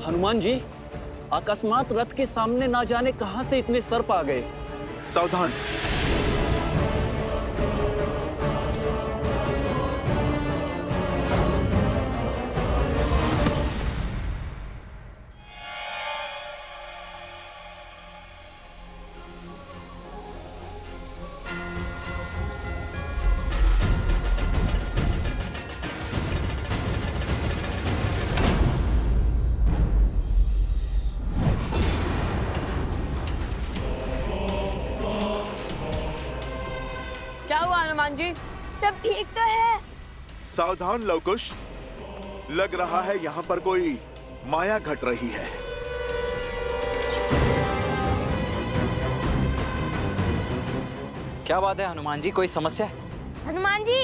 हनुमान जी, अकस्मात रथ के सामने ना जाने कहां से इतने सर्प आ गए। सावधान। क्या हुआ हनुमान जी? सब ठीक तो है? सावधान लवकुश, लग रहा है यहाँ पर कोई माया घट रही है। क्या बात है हनुमान जी, कोई समस्या है? हनुमान जी,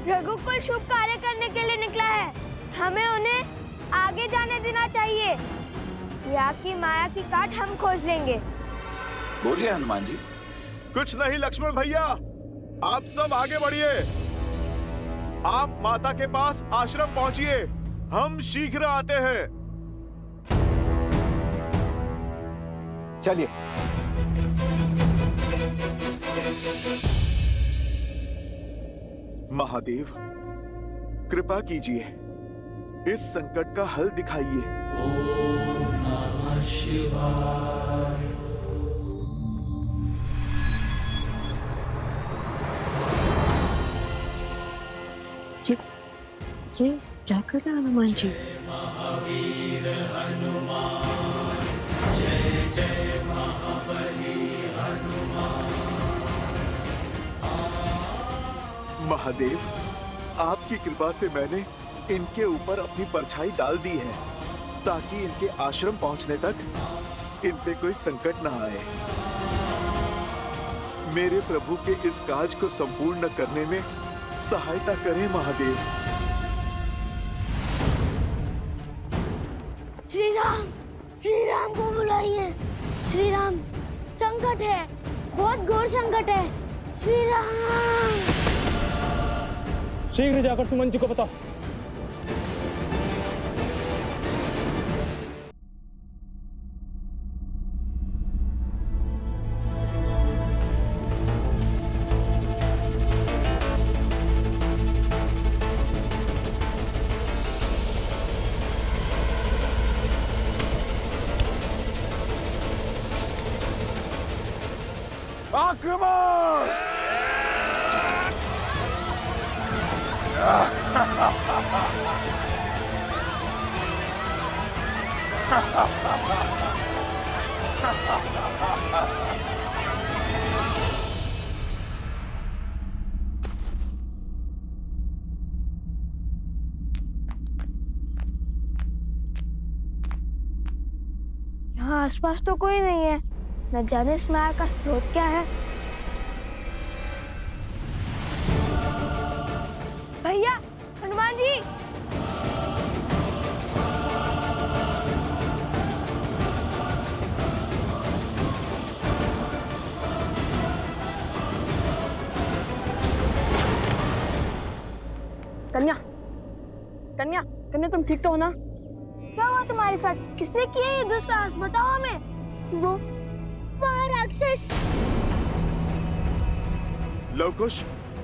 रघुकुल शुभ कार्य करने के लिए निकला है। हमें उन्हें आगे जाने देना चाहिए। यहाँ की माया की काट हम खोज लेंगे। बोलिए हनुमान जी। कुछ नहीं लक्ष्मण भैया, आप सब आगे बढ़िए। आप माता के पास आश्रम पहुंचिए, हम शीघ्र आते हैं। चलिए। महादेव, कृपा कीजिए, इस संकट का हल दिखाइए। ओम नमः शिवाय। ये क्या कर रहा है हनुमान जी? महावीर हनुमान, जय जय महाबली हनुमान। महादेव, आपकी कृपा से मैंने इनके ऊपर अपनी परछाई डाल दी है, ताकि इनके आश्रम पहुंचने तक इन पे कोई संकट ना आए। मेरे प्रभु के इस काज को संपूर्ण करने में सहायता करें महादेव। श्री राम को बुलाइए। श्री राम, संकट है, बहुत घोर संकट है। श्री राम। शीघ्र जाकर सुमन जी को बताओ। आक्रमण! यहाँ आसपास तो कोई नहीं है। न जाने इस माया का स्रोत क्या है। भैया, हनुमान जी। कन्या, कन्या, कन्या, तुम ठीक तो हो ना? क्या हुआ तुम्हारे साथ? किसने किया ये दुस्साहस? बताओ हमें। वो राक्षस। लवकुश,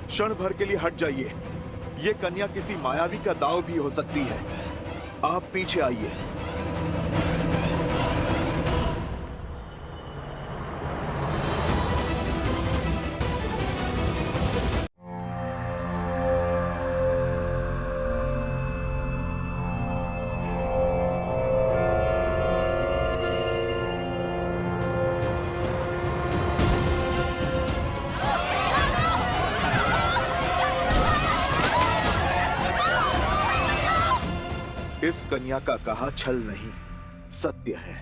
क्षण भर के लिए हट जाइए। ये कन्या किसी मायावी का दाव भी हो सकती है। आप पीछे आइए। इस कन्या का कहा छल नहीं, सत्य है।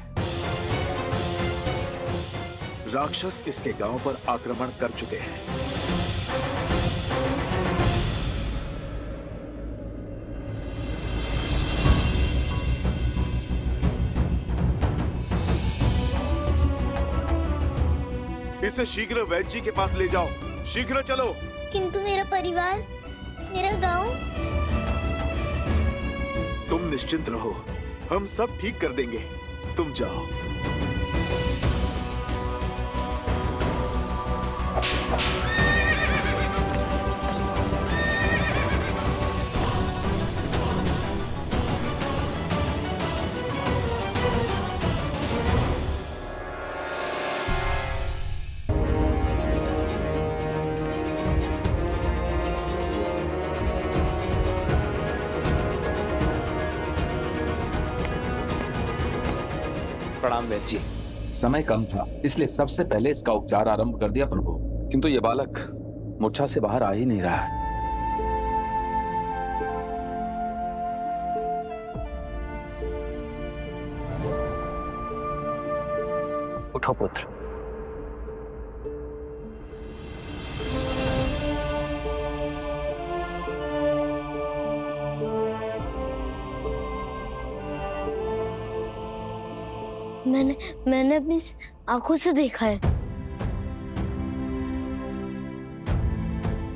राक्षस इसके गांव पर आक्रमण कर चुके हैं। इसे शीघ्र वैद्य जी के पास ले जाओ। शीघ्र चलो। किंतु मेरा परिवार, मेरा गांव। तुम निश्चिंत रहो, हम सब ठीक कर देंगे, तुम जाओ। प्रणाम वैद्य जी। समय कम था, इसलिए सबसे पहले इसका उपचार आरंभ कर दिया प्रभु। किंतु ये बालक मूर्छा से बाहर आ ही नहीं रहा है। उठो पुत्र। मैंने अपनी आंखों से देखा है।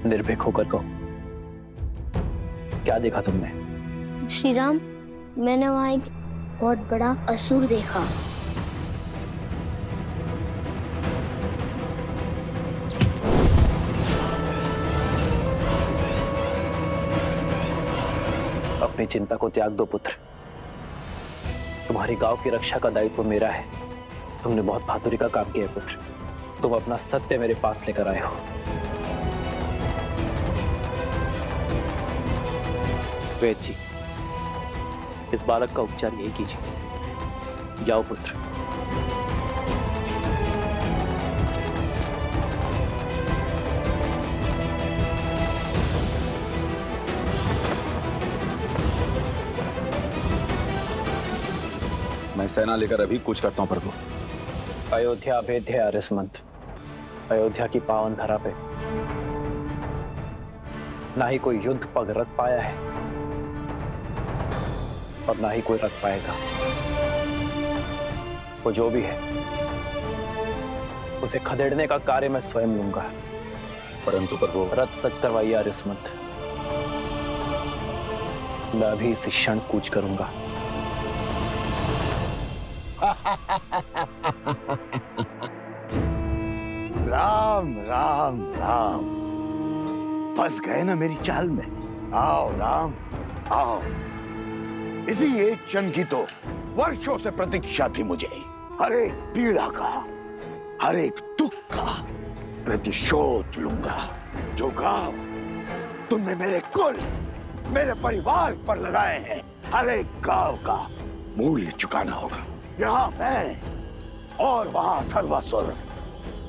निर्भीक होकर कहो, क्या देखा तुमने? श्री राम, मैंने वहाँ एक बहुत बड़ा असुर देखा। अपनी चिंता को त्याग दो पुत्र। तुम्हारी गांव की रक्षा का दायित्व मेरा है। तुमने बहुत बहादुरी का काम किया पुत्र। तुम अपना सत्य मेरे पास लेकर आए हो। वैद्य जी, इस बालक का उपचार यही कीजिए। जाओ पुत्र। मैं सेना लेकर अभी कूच करता हूं प्रभु। अयोध्या अभेद्य है आर्यसमंत। अयोध्या की पावन धरा पे ना ही कोई युद्ध पग रख पाया है और ना ही कोई रख पाएगा। वो जो भी है उसे खदेड़ने का कार्य मैं स्वयं लूंगा। परंतु प्रभु, रथ सच करवाइए आर्यसमंत। मैं अभी इस क्षण कूच करूंगा। राम राम राम, फंस गए ना मेरी चाल में। आओ राम आओ। इसी एक क्षण की तो वर्षों से प्रतीक्षा थी मुझे। हर एक पीड़ा का, हर एक दुख का प्रतिशोध लूंगा। जो गांव तुमने मेरे कुल, मेरे परिवार पर लगाए हैं, हर एक गांव का मूल्य चुकाना होगा। यहाँ मैं और वहां अथर्वासुर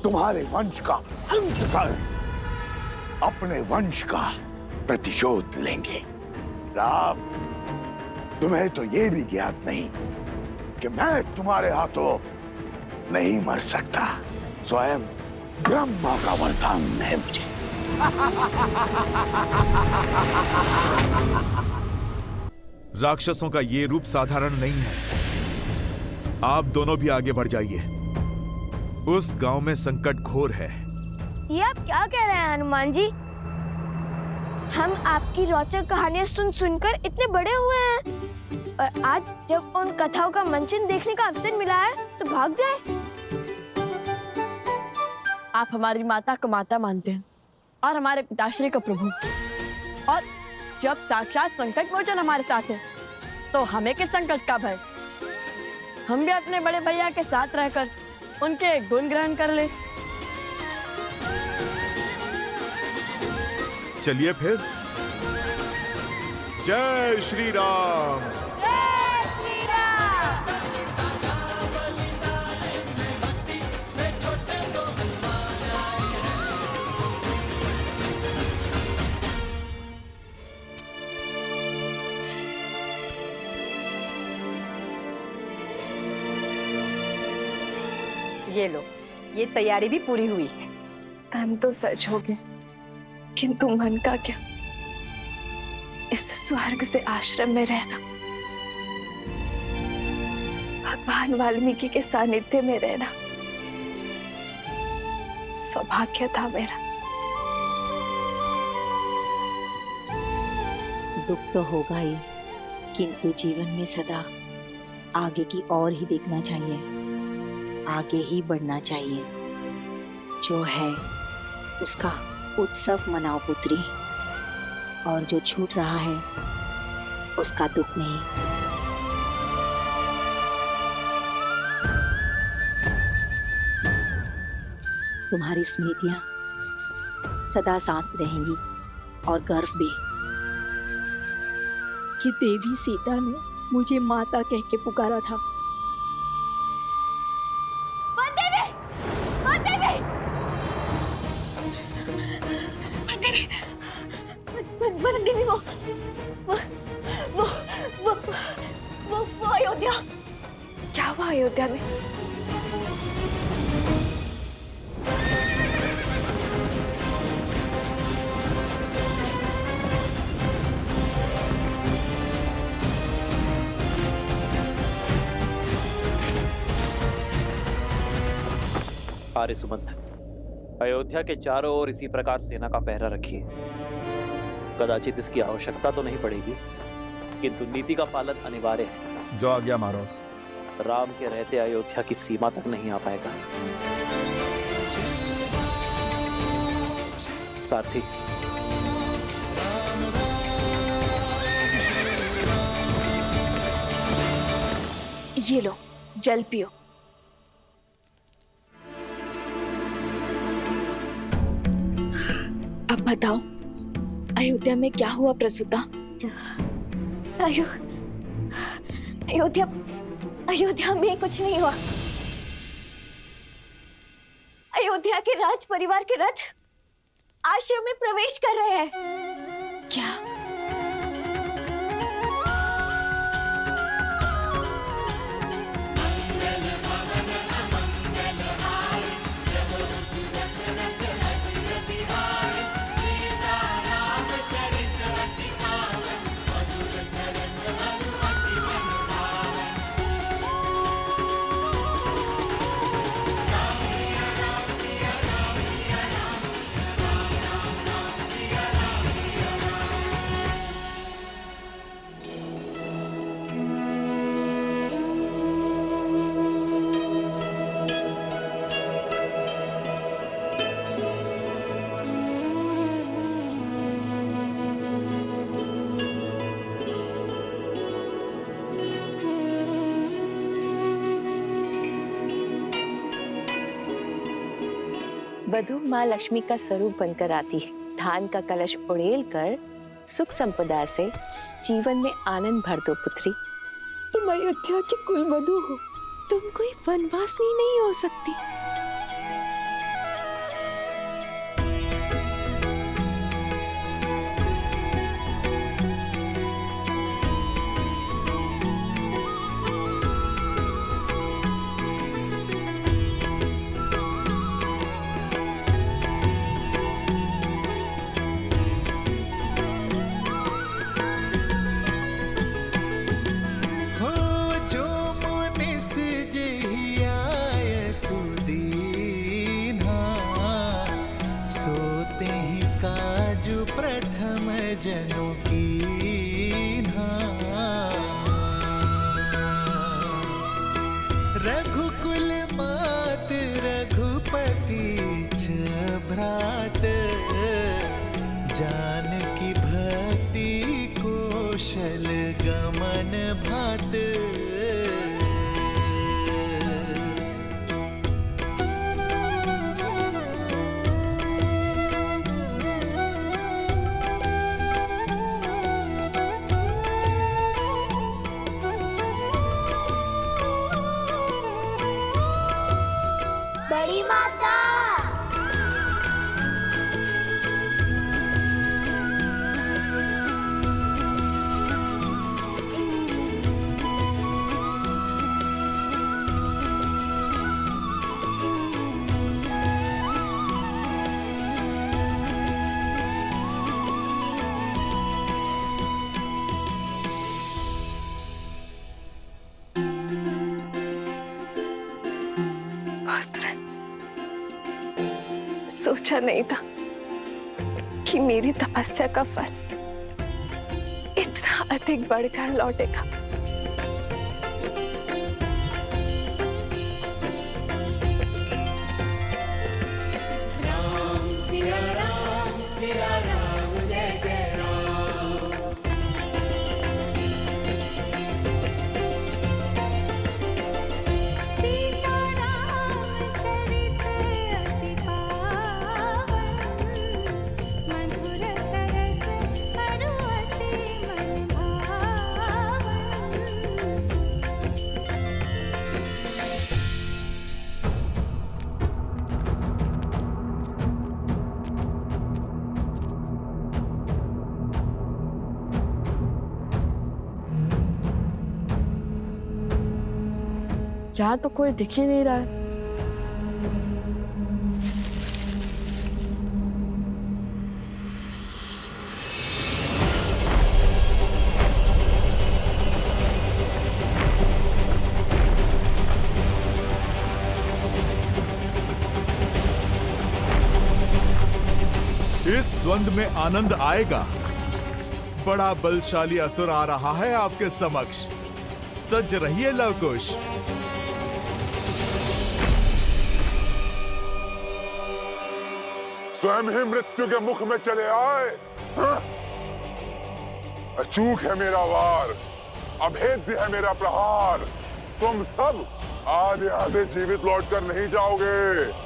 तुम्हारे वंश का अंत कर अपने वंश का प्रतिशोध लेंगे। राम, तुम्हें तो ये भी ज्ञात नहीं कि मैं तुम्हारे हाथों नहीं मर सकता। स्वयं ब्रह्मा का वरदान है मुझे। राक्षसों का ये रूप साधारण नहीं है। आप दोनों भी आगे बढ़ जाइए। उस गांव में संकट घोर है। ये आप क्या कह रहे हैं हनुमान जी? हम आपकी रोचक कहानियां सुन सुनकर इतने बड़े हुए हैं और आज जब उन कथाओं का मंचन देखने का अवसर मिला है तो भाग जाए। आप हमारी माता को माता मानते हैं और हमारे पिताश्री को प्रभु, और जब साक्षात संकट मोचन हमारे साथ है तो हमें किस संकट का भय? हम भी अपने बड़े भैया के साथ रहकर उनके गुण ग्रहण कर ले। चलिए फिर। जय श्री राम। जय श्री राम। ये लो, ये तैयारी भी पूरी हुई है। तन तो सच हो गए, किंतु मन का क्या? इस स्वर्ग से आश्रम में रहना, भगवान वाल्मीकि के सानिध्य में रहना सौभाग्य था मेरा। दुख तो होगा ही, किंतु जीवन में सदा आगे की ओर ही देखना चाहिए, आगे ही बढ़ना चाहिए। जो है उसका उत्सव मनाओ पुत्री, और जो छूट रहा है उसका दुख नहीं। तुम्हारी स्मृतियां सदा साथ रहेंगी, और गर्व भी कि देवी सीता ने मुझे माता कह के पुकारा था। वो अयोध्या, क्या हुआ अयोध्या में? आर्य सुमंत, अयोध्या के चारों ओर इसी प्रकार सेना का पहरा रखिए। कदाचित इसकी आवश्यकता तो नहीं पड़ेगी, किंतु नीति का पालन अनिवार्य है। जो आज्ञा महाराज। राम के रहते अयोध्या की सीमा तक नहीं आ पाएगा। सारथी, ये लो, जल पियो। अब बताओ, अयोध्या में क्या हुआ प्रसूता? अयोध्या में कुछ नहीं हुआ। अयोध्या के राज परिवार के रथ आश्रम में प्रवेश कर रहे हैं। क्या? वधू माँ लक्ष्मी का स्वरूप बनकर आती है। धान का कलश उड़ेल कर सुख संपदा से जीवन में आनंद भर दो पुत्री। तुम अयोध्या की कुलवधू हो, तुम कोई वनवासिनी नहीं हो सकती। जनों की रघुकुल मात रघुपति भ्रात जानकी भक्ति कौशल गमन भात। बड़ी माता, सोचा नहीं था कि मेरी तपस्या का फल इतना अधिक बढ़कर लौटेगा। यहाँ तो कोई दिख ही नहीं रहा है। इस द्वंद में आनंद आएगा। बड़ा बलशाली असुर आ रहा है आपके समक्ष। सज रहिए लवकुश। स्वयं ही मृत्यु के मुख में चले आए। हाँ? अचूक है मेरा वार, अभेद्य है मेरा प्रहार। तुम सब आधे आधे जीवित लौटकर नहीं जाओगे।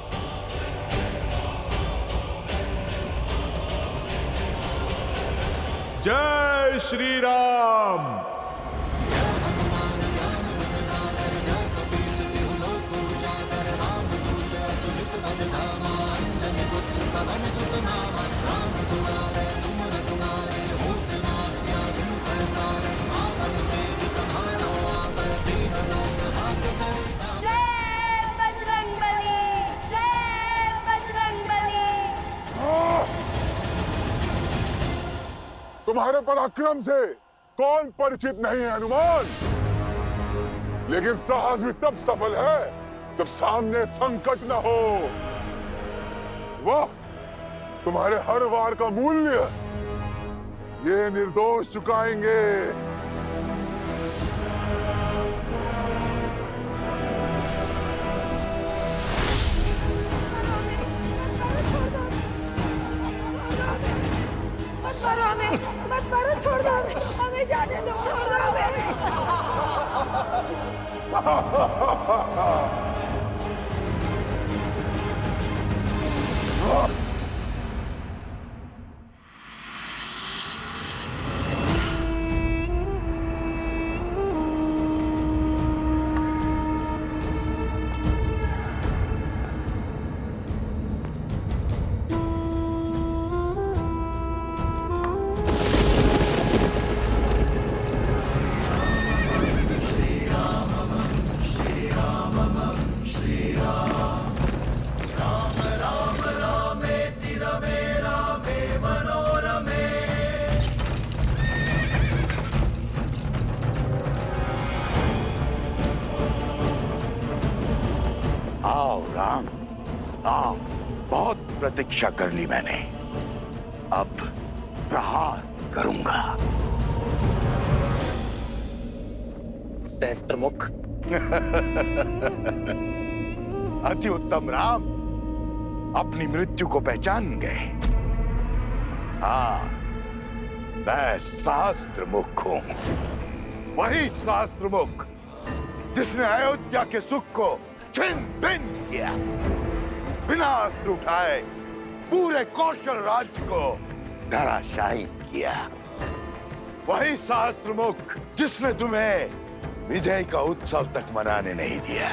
जय श्री राम। तुम्हारे पराक्रम से कौन परिचित नहीं है हनुमान, लेकिन साहस भी तब सफल है जब सामने संकट न हो। वाह, तुम्हारे हर वार का मूल्य ये निर्दोष चुकाएंगे। मत मारो, छोड़ दो हमें जाने दो, छोड़ दो हमें। आओ राम, आओ। बहुत प्रतीक्षा कर ली मैंने, अब प्रहार करूंगा। सहस्त्रमुख। अति उत्तम राम, अपनी मृत्यु को पहचान गए। हाँ, मैं सहस्त्रमुख हूं, वही सहस्त्रमुख जिसने अयोध्या के सुख को छिन भिन्न किया, बिना अस्त्र उठाए पूरे कौशल राज्य को धराशायी किया। वही सहस्त्रमुख जिसने तुम्हें विजय का उत्सव तक मनाने नहीं दिया।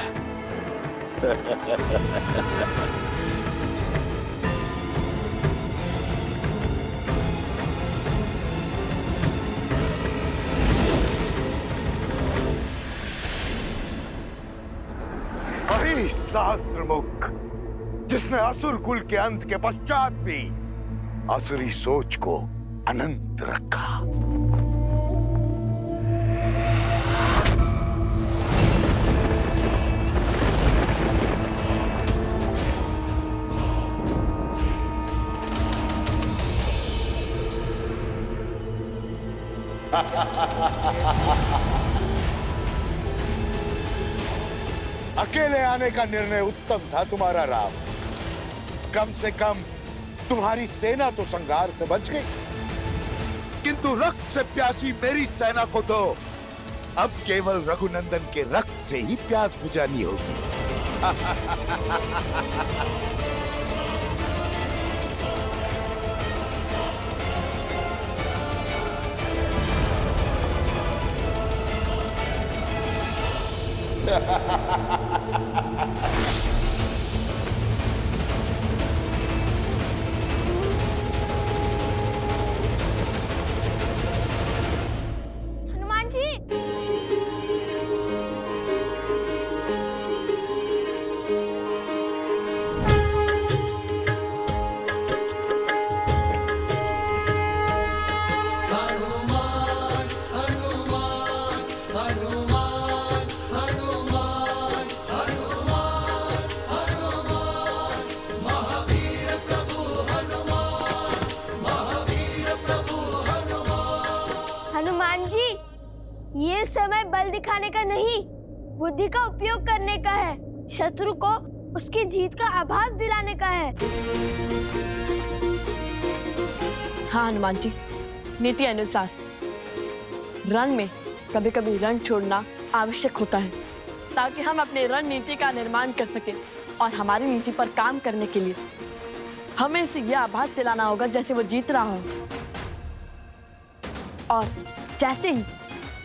वही सहस्त्रमुख जिसने असुर कुल के अंत के पश्चात भी असुरी सोच को अनंत रखा। अकेले आने का निर्णय उत्तम था तुम्हारा राम। कम से कम तुम्हारी सेना तो संघार से बच गई, किंतु रक्त से प्यासी मेरी सेना को तो अब केवल रघुनंदन के रक्त से ही प्यास बुझानी होगी। हनुमान जी, दिखाने का नहीं, बुद्धि का उपयोग करने का है। शत्रु को उसकी जीत का आभास दिलाने का है। हाँ हनुमान जी, नीति अनुसार रण में कभी कभी रण छोड़ना आवश्यक होता है, ताकि हम अपने रणनीति का निर्माण कर सके। और हमारी नीति पर काम करने के लिए हमें इसे यह आभास दिलाना होगा जैसे वो जीत रहा हो। और जैसे ही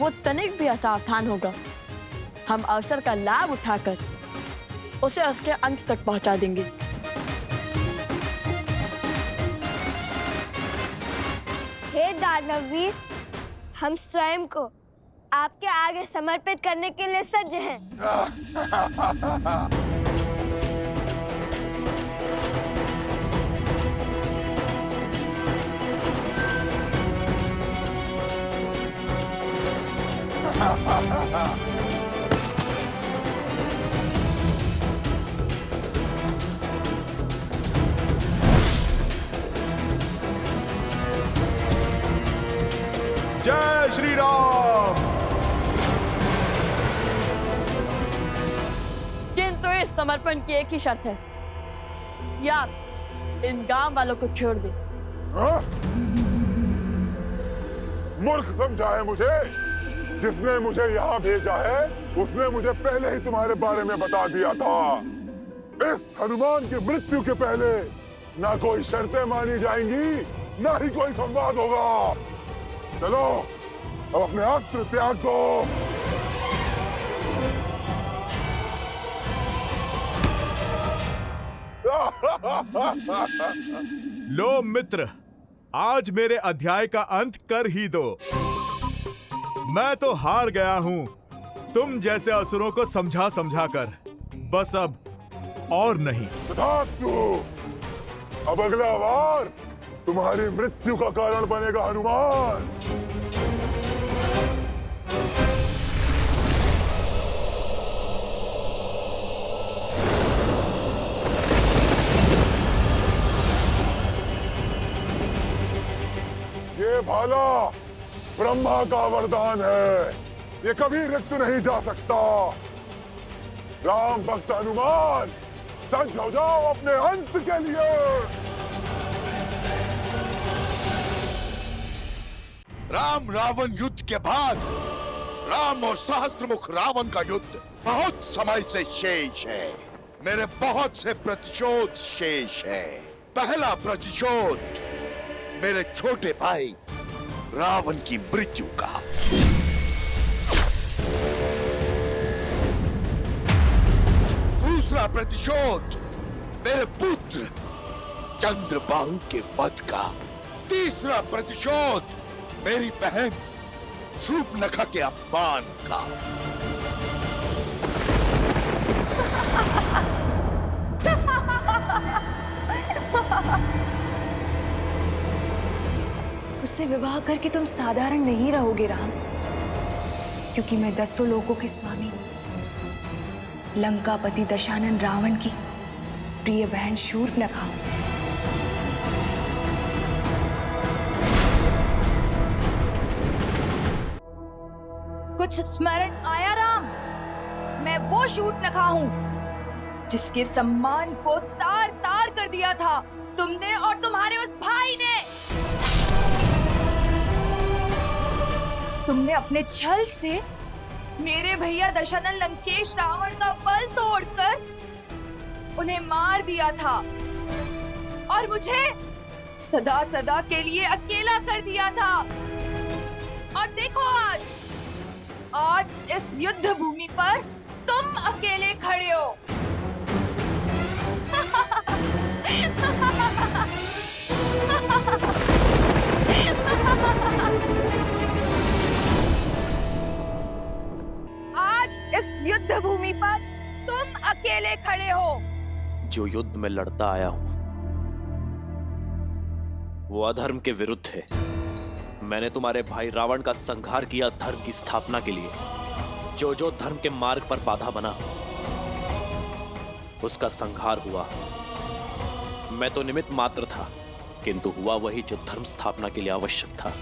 वो तनिक भी असावधान होगा, हम अवसर का लाभ उठाकर उसे उसके अंत तक पहुंचा देंगे। हे दानवीर, हम स्वयं को आपके आगे समर्पित करने के लिए सज्ज हैं। जय श्री राम। किंतु इस समर्पण की एक ही शर्त है, या इन गांव वालों को छोड़ दे। मूर्ख समझा है मुझे? जिसने मुझे यहाँ भेजा है उसने मुझे पहले ही तुम्हारे बारे में बता दिया था। इस हनुमान की मृत्यु के पहले ना कोई शर्तें मानी जाएंगी, ना ही कोई संवाद होगा। चलो अब अपने अस्त्र त्याग दो। लो मित्र, आज मेरे अध्याय का अंत कर ही दो। मैं तो हार गया हूँ तुम जैसे असुरों को समझा समझा कर। बस अब और नहीं। अब अगला वार तुम्हारी मृत्यु का कारण बनेगा हनुमान। ये भाला ब्रह्मा का वरदान है, ये कभी रिक्त नहीं जा सकता। राम भक्त हनुमान, सज्ज हो जाओ अपने अंत के लिए। राम रावण युद्ध के बाद राम और सहस्त्रमुख रावण का युद्ध बहुत समय से शेष है। मेरे बहुत से प्रतिशोध शेष है। पहला प्रतिशोध मेरे छोटे भाई रावण की मृत्यु का। दूसरा प्रतिशोध मेरे पुत्र चंद्रबाहु के वध का। तीसरा प्रतिशोध मेरी बहन शूर्पणखा के अपमान का। उससे विवाह करके तुम साधारण नहीं रहोगे राम, क्योंकि मैं 10 लोकों के स्वामी लंकापति दशानन रावण की प्रिय बहन शूर्पणखा हूं। कुछ स्मरण आया राम? मैं वो शूर्पणखा हूँ जिसके सम्मान को तार तार कर दिया था तुमने और तुम्हारे उस भाई ने। तुमने अपने छल से मेरे भैया दशानन लंकेश रावण का बल तोड़कर उन्हें मार दिया था और मुझे सदा सदा के लिए अकेला कर दिया था। और देखो आज इस युद्ध भूमि पर तुम अकेले खड़े हो। आज इस युद्ध भूमि पर तुम अकेले खड़े हो। जो युद्ध में लड़ता आया हूं वो अधर्म के विरुद्ध है। मैंने तुम्हारे भाई रावण का संहार किया धर्म की स्थापना के लिए। जो जो धर्म के मार्ग पर बाधा बना उसका संहार हुआ। मैं तो निमित्त मात्र था, किंतु हुआ वही जो धर्म स्थापना के लिए आवश्यक था।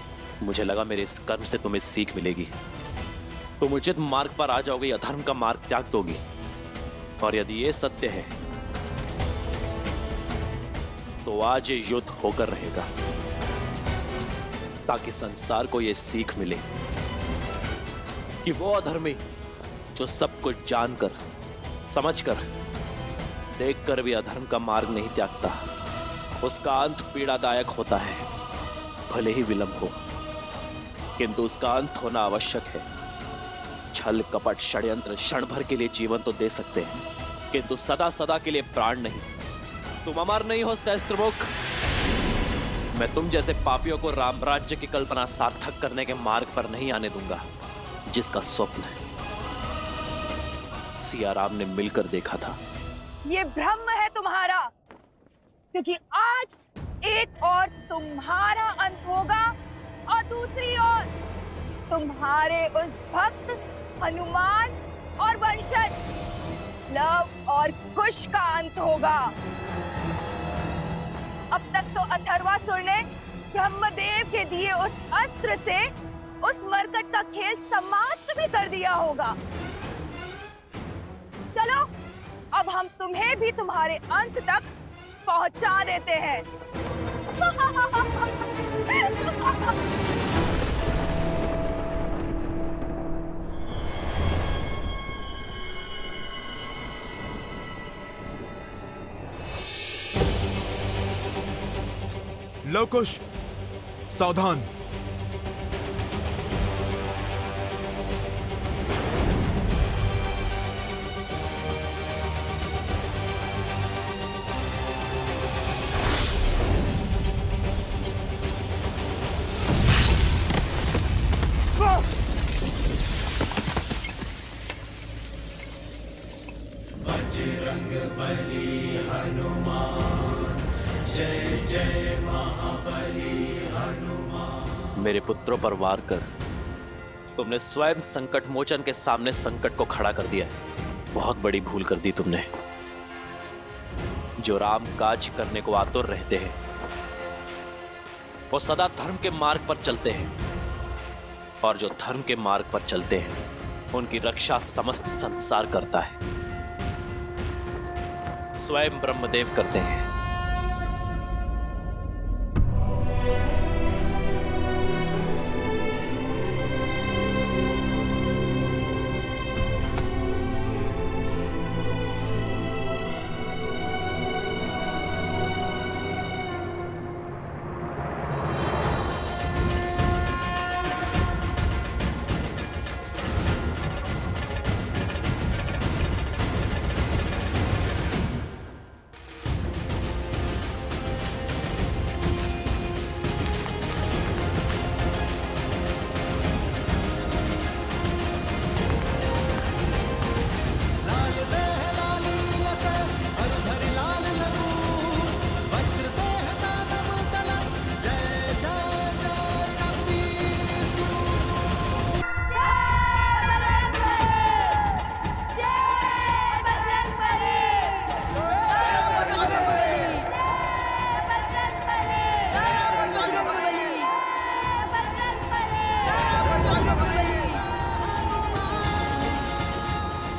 मुझे लगा मेरे इस कर्म से तुम्हें सीख मिलेगी। तुम उचित मार्ग पर आ जाओगे, अधर्म का मार्ग त्याग दोगी। और यदि ये सत्य है तो आज ये युद्ध होकर रहेगा, ताकि संसार को ये सीख मिले कि वो अधर्मी जो सब कुछ जानकर, समझकर, देखकर भी अधर्म का मार्ग नहीं त्यागता, उसका अंत पीड़ादायक होता है। भले ही विलंब हो, किंतु उसका अंत होना आवश्यक है। छल कपट षड्यंत्र क्षण भर के लिए जीवन तो दे सकते हैं, किंतु सदा सदा के लिए प्राण नहीं। तुम अमर नहीं हो सहस्त्रमुख। मैं तुम जैसे पापियों को राम राज्य की कल्पना सार्थक करने के मार्ग पर नहीं आने दूंगा, जिसका स्वप्न सिया राम ने मिलकर देखा था। ये भ्रम है तुम्हारा, क्योंकि आज एक और तुम्हारा अंत होगा और दूसरी ओर तुम्हारे उस भक्त हनुमान और वंशज लव और कुश का अंत होगा। अब तक तो अथर्वासुर ने ब्रह्मदेव के दिए उस अस्त्र से उस मरकट का खेल समाप्त भी कर दिया होगा। चलो अब हम तुम्हें भी तुम्हारे अंत तक पहुंचा देते हैं। लव कुश, सावधान। बजरंग बली हनुमान, जय जय महाबली हनुमान। मेरे पुत्रों पर वार कर तुमने स्वयं संकट मोचन के सामने संकट को खड़ा कर दिया। बहुत बड़ी भूल कर दी तुमने। जो राम काज करने को आतुर रहते हैं वो सदा धर्म के मार्ग पर चलते हैं, और जो धर्म के मार्ग पर चलते हैं उनकी रक्षा समस्त संसार करता है। स्वयं ब्रह्मदेव करते हैं।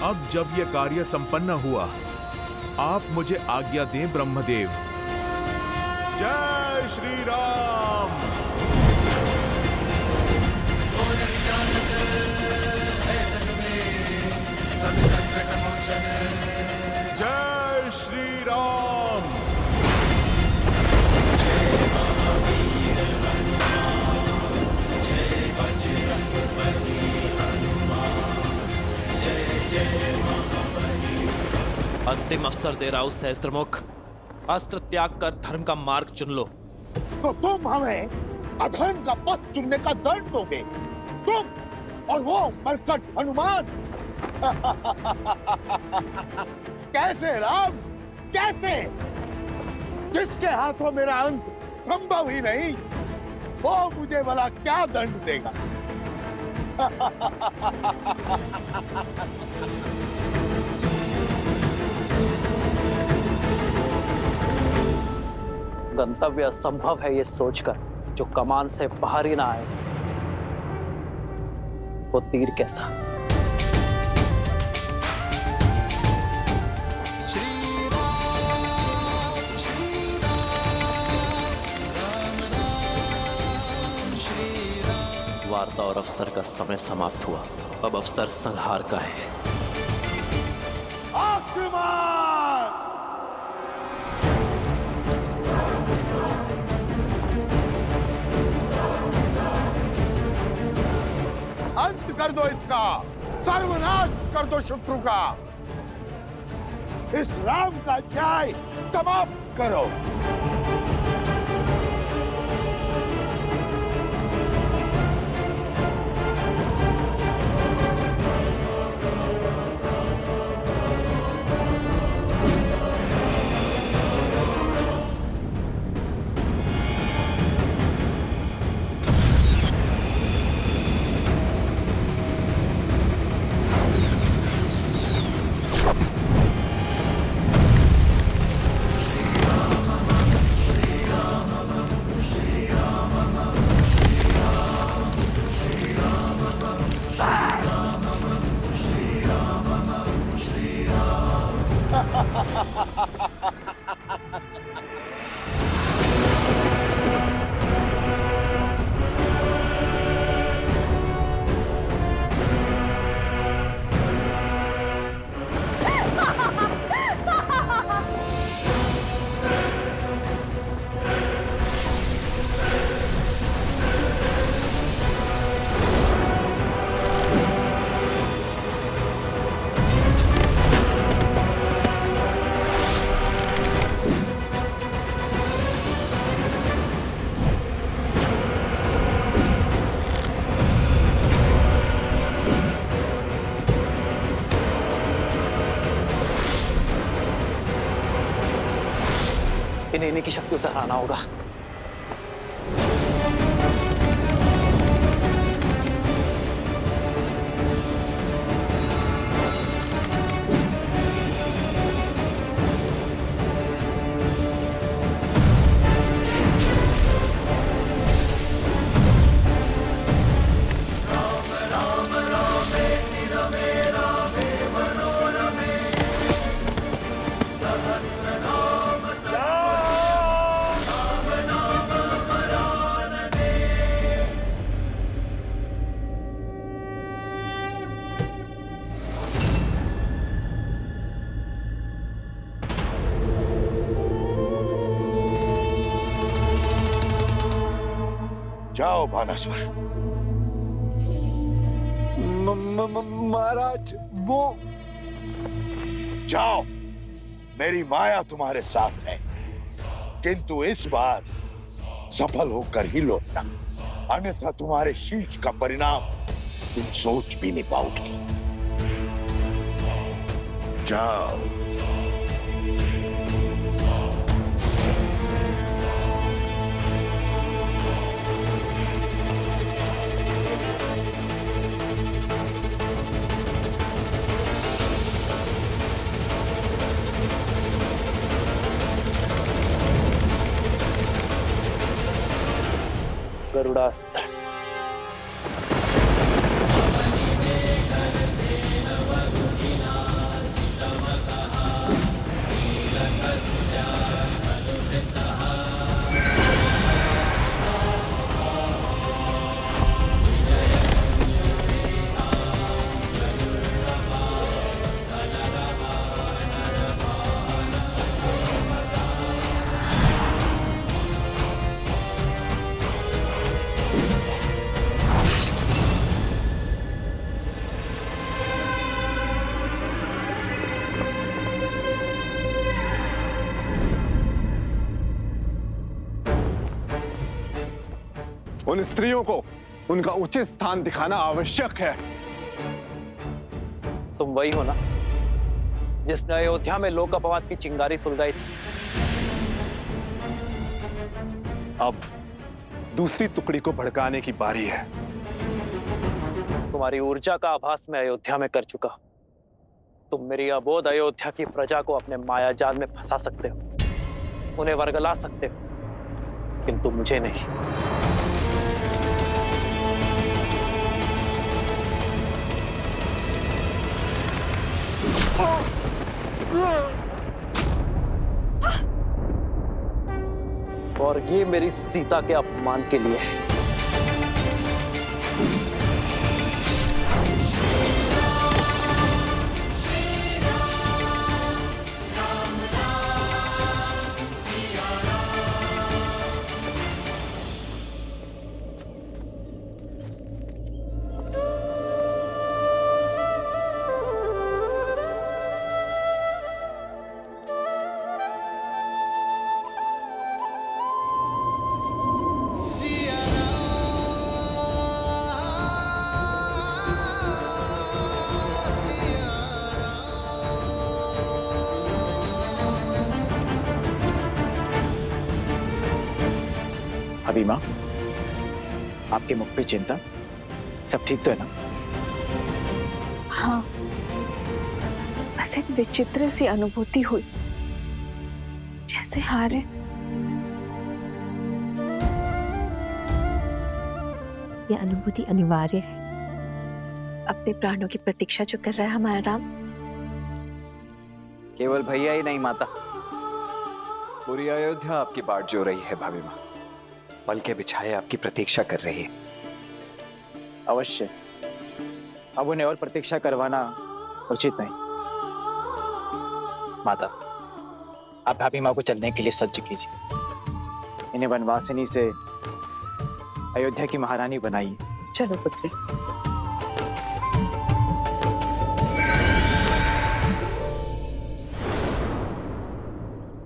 अब जब यह कार्य संपन्न हुआ, आप मुझे आज्ञा दें ब्रह्मदेव। जय श्री राम। जय श्री राम। जय महावीर हनुमान, जय बजरंग बली हनुमान, जय जय महाबली। अंतिम अवसर दे रहा हूं सहस्त्रमुख। अस्त्र त्याग कर धर्म का मार्ग चुन लो। तो तुम हमें अधर्म का पथ चुनने का दंड दोगे? तुम और वो मरकट हनुमान? कैसे राम, कैसे? जिसके हाथों मेरा अंत संभव ही नहीं, वो मुझे भला क्या दंड देगा? गंतव्य असंभव है ये सोचकर जो कमान से बाहर ही ना आए, वो तीर कैसा। वार्ता और अवसर का समय समाप्त हुआ। अब अवसर संहार का है। अंत कर दो इसका, सर्वनाश कर दो शत्रु का, इस राम का न्याय समाप्त करो। इन्हें इन्हीं की शक्तियों से हराना होगा। जाओ भानासुर। महाराज वो जाओ, मेरी माया तुम्हारे साथ है, किंतु इस बार सफल होकर ही लौटना, अन्यथा तुम्हारे शीश का परिणाम तुम सोच भी नहीं पाओगे। जाओ। गरुड़ास्त्र। उन स्त्रियों को उनका उचित स्थान दिखाना आवश्यक है। तुम वही हो ना जिसने अयोध्या में लोक अपवाद की चिंगारी सुलगाई थी। अब दूसरी टुकड़ी को भड़काने की बारी है। तुम्हारी ऊर्जा का आभास मैं अयोध्या में कर चुका। तुम मेरी अबोध अयोध्या की प्रजा को अपने मायाजाल में फंसा सकते हो, उन्हें वर्गला सकते हो, किंतु मुझे नहीं। और ये मेरी सीता के अपमान के लिए है। भाभी माँ, आपके मुख पे चिंता, सब ठीक तो है ना? हाँ, बस एक विचित्र सी अनुभूति हुई, जैसे हारे। यह अनुभूति अनिवार्य है। अपने प्राणों की प्रतीक्षा जो कर रहा है हमारा राम। केवल भैया ही नहीं माता, पूरी अयोध्या आपकी बाट जो रही है भाभी माँ, पल के बिछाए आपकी प्रतीक्षा कर रही है। अवश्य, अब उन्हें और प्रतीक्षा करवाना उचित नहीं। माता, आप भाभी माँ को चलने के लिए सज्ज कीजिए। इन्हें वनवासिनी से अयोध्या की महारानी बनाइए। चलो पुत्री।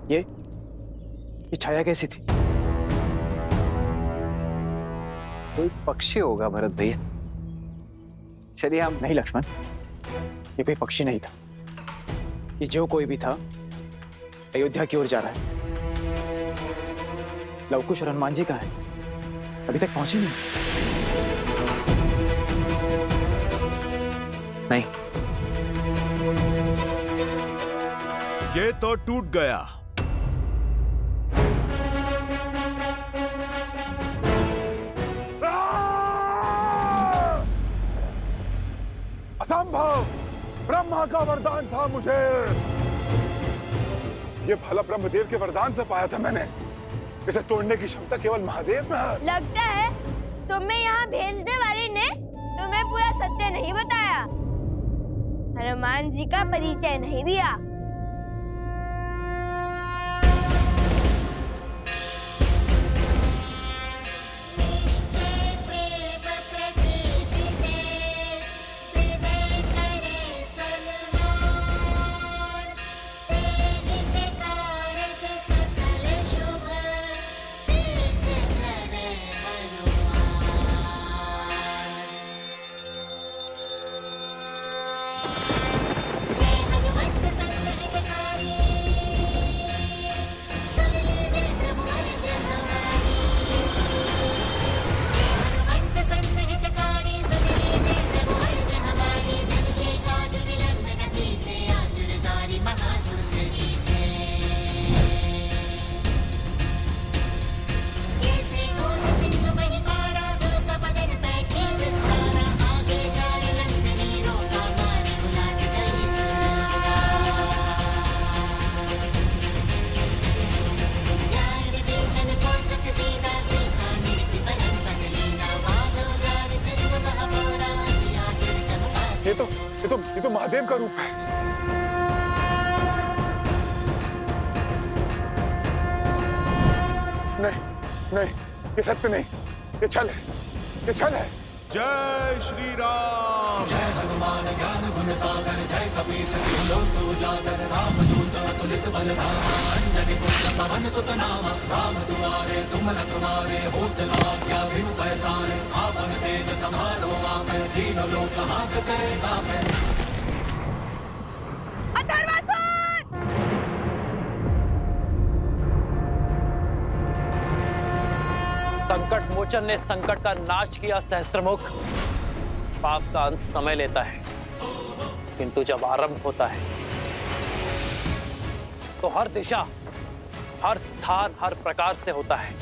ये छाया कैसी थी? कोई पक्षी होगा भरत भैया। चलिए हम। नहीं लक्ष्मण, ये कोई पक्षी नहीं था। ये जो कोई भी था अयोध्या की ओर जा रहा है। लवकुश और हनुमान जी कहाँ है? अभी तक पहुंचे नहीं। ये तो टूट गया। असंभव! ब्रह्मा का वरदान था मुझे। ये भला ब्रह्मदेव के वरदान से पाया था मैंने। इसे तोड़ने की क्षमता केवल महादेव में है। लगता है तुम्हें यहाँ भेजने वाली ने तुम्हें पूरा सत्य नहीं बताया, हनुमान जी का परिचय नहीं दिया। ये तो महादेव का रूप है। नहीं नहीं, ये सत्य नहीं, ये छल है, ये छल है। जय श्री राम। जय हनुमान ज्ञान गुण सागर, जय कपीस तिहु लोक उजागर, रामदूत अतुलित बलधामा, अंजनी पुत्र पवन सुत नामा, राम दुआरे तुम रखवारे, होत न आज्ञा बिनु पैसारे, आपन तेज समारो आपे, तीनों लोक हांकते कापे। संकट मोचन ने संकट का नाश किया सहस्त्रमुख। पाप का अंत समय लेता है, किंतु जब आरंभ होता है तो हर दिशा, हर स्थान, हर प्रकार से होता है।